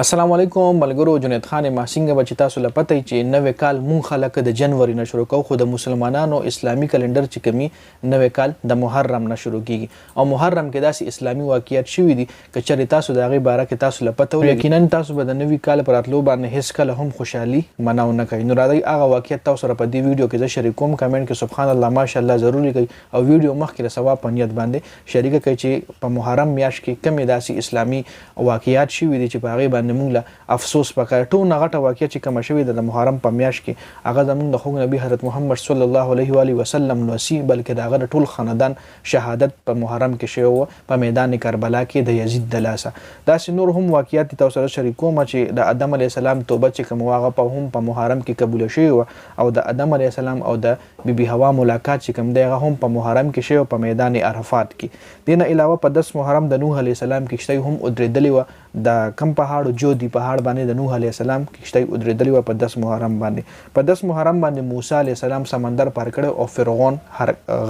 السلام علیکم ملګرو. جنید خان ماسینګ به چې تاسو له پته چې نوې کال مون خلک د جنوري نه شروع کوو، خو د مسلمانانو اسلامي کلندر چې کمی نوې کال د محرم نه شروع کیږي او محرم کې داسې اسلامي واقعیت شوي دي که چېرې تاسو د هغې باره کې تاسو له پته ولرئ، یقینا تاسو به د نوي کال په راتلو باندې هیڅ کله هم خوشحالي مناو نه کوئ. نو راځئ هغه واقعیت تاسو سره په دې ویډیو کې زه شریک کوم. کمنټ کې سبحان الله ماشاءالله ضرور لیکئ او ویډیو مخکې د ثواب په نیت باندې شریکه کړئ چې په محرم میاشت کې کمې داسې اسلامي واقعیات شوي دي چې په هغې باندې موږ له افسوس پکار. ټول غټه واقعه چې کوم شوی د محرم په میاشت کې هغه زموږ د خوږ نبی حضرت محمد صلی الله علیه و آله وسلم نوسی، بلکې د هغه ټول خاندان شهادت په محرم کې شوی و په میدان کربلا کې د یزید د لاسه. داسې نور هم واقعیات تاسو سره شریک کوم چې د آدم علیه السلام توبه چې کوم هغه په هم په محرم کې قبول شوی و او د آدم علیه السلام او د بیبي حوا ملاقات چې کوم دی هغه هم په محرم کې شوی په میدان عرفات کې. دینه علاوه په 10 محرم د نوح علیه السلام کشته هم ودرېدلې و د کم پهاړ جودي پهاړ باندې د نوح علیه السلام کشته ودرېدلې و په 10 محرم باندې. په 10 محرم باندې موسی علیه السلام سمندر پار کړ او فرعون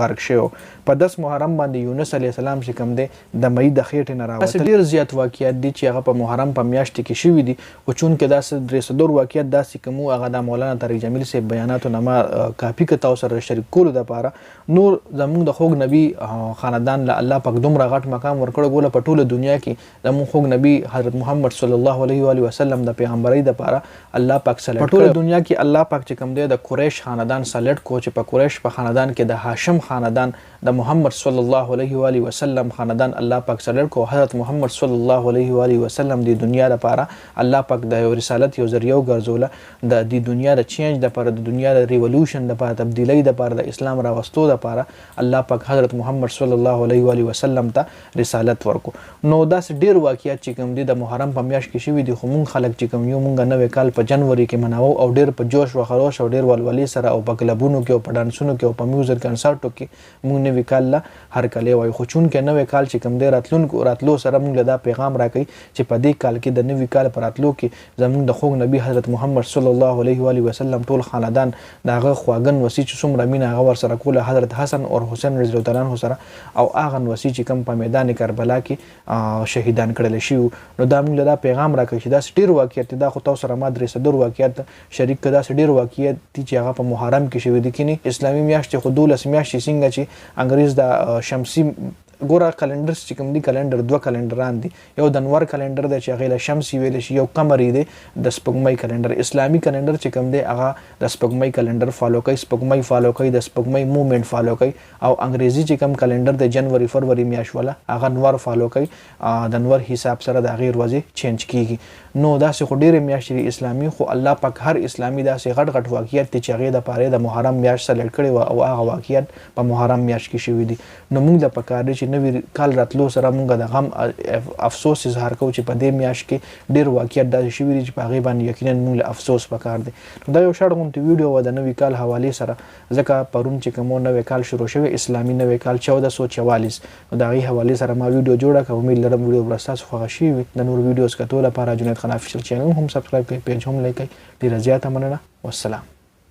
غرق شو. په 10 محرم باندې یونس علیه السلام چې کوم دی د مې د خېټې نه راووتل. ډېر زیات واقعیات دي چې هغه په محرم په میاشت کې شوي دي، خو چونکې داسې درې څلور واقعیات داسې کوم هغه د مولانا طارق جمیل صاحب بیاناتو نه ما کاپي کړه تاسو سره شریک کولو دپاره. نور زموږ د خوږ نبي خاندان له الله پاک دومره غټ مقام ورکړی ګوله په ټوله دنیا کې زموږ خوږ نبي حضرت محمد صلی الله علیه و آله وسلم د پیغمبرۍ دپاره الله پاک سلیکټ په ټوله دنیا کې الله پاک چې کوم دی د قریش خاندان سلیکټ کو چې په قریش په خاندان کې د هاشم خاندان د محمد صلی الله علیه و آله وسلم خاندان الله پاک سلیکټ کو. حضرت محمد صلی الله علیه و آله وسلم د دنیا لپاره الله پاک د رسالت یو ذریعہ وګرځوله د دې دنیا د چینج لپاره، د دنیا د ریولوشن لپاره، تبدیلی لپاره، د اسلام راوستو لپاره الله پاک حضرت محمد صلی الله علیه و آله وسلم ته رسالت ورکو. نو داسې ډېر واقعیات چې کوم دي د محرم په میاشت کې شوي دي، خو مونږ خلک چې کوم یو مونږ نوی کال په جنوري کې مناوو او ډېر په جوش و خروش او ډېر ولولې سره او په کلبونو کې او په ډانسونو کې او په میوزیک کنسرټو کې مونږ نوی کال له هرکلی وایو. خو چونکې نوی کال چې کوم دی راتلو سره مونږ له دا پیغام راکوي چې په دې کال کې د نوي کال په راتلو کې زموږ د خوږ نبي حضرت محمد صلی الله علیه و آله وسلم ټول خاندان د هغه خواږه نوسي چې څومره مینه هغه ورسره کوله حضرت حسن او حسین رضی الله تعالی عنه سره او هغه نوسي چې کوم په میدان کربلا کې شهیدان کړل شي. نو دا موږ له دا پیغام راکوي چې داسې ډېر واقعیت دا خو تاسو سره ما درې څلور واقعیت شریک کړه. داسې ډېر واقعیت دي چې هغه په محرم کې شوي دي. کینې اسلامي میاشتې خو 12 میاشتې څنګه چې انګریز د شمسي ګوره کلندر چې کوم دي کلندر دوه کلندران دي، یو د انور کلندر دی چې هغې له شمسي ویلی شي، یو قمري دی د سپوږمۍ کلندر. اسلامي کلندر چې کوم دی هغه د سپوږمۍ کلندر فالو کوي، سپوږمۍ فالو کوي، د سپوږمۍ موومنټ فالو کوي. او انګریزي چې کوم کلندر د جنوري فروری میاشت والا هغه انور فالو کوي، د انور حساب سره د هغې ورځې چینج کیږي. نو داسې خو ډېرې میاشتې دي اسلامي، خو الله پاک هر اسلامي داسې غټ غټ واقعیت دي چې هغې دپاره د محرم میاشت سلیکټ کړې وه او هغه واقعیت په محرم میاشت کې شوي دي. نو موږ له پکار دی چې نوي کال راتلو سره موږ د غم افسوس اظهار کوو چې په دې میاشت کې ډېر واقعیت داسې شوي دي چې په هغې باندې یقینا موږ له افسوس پکار دی. نو دا یو شاړ غوندې ویډیو وه د نوي کال حوالې سره، ځکه پرون چې کوم نوی کال شروع شوی اسلامي نوی کال 1444، نو د هغې حوالې سره ما ویډیو جوړه کړه. امید لرم ویډیو به ستاسو خوښه شوي وي. د نورو ویډیوز کتو لپاره جنید خان افیشل چینل هم سبسکرایب کړئ، پیج هم لایک کړئ. ډېره زیاته مننه. والسلام.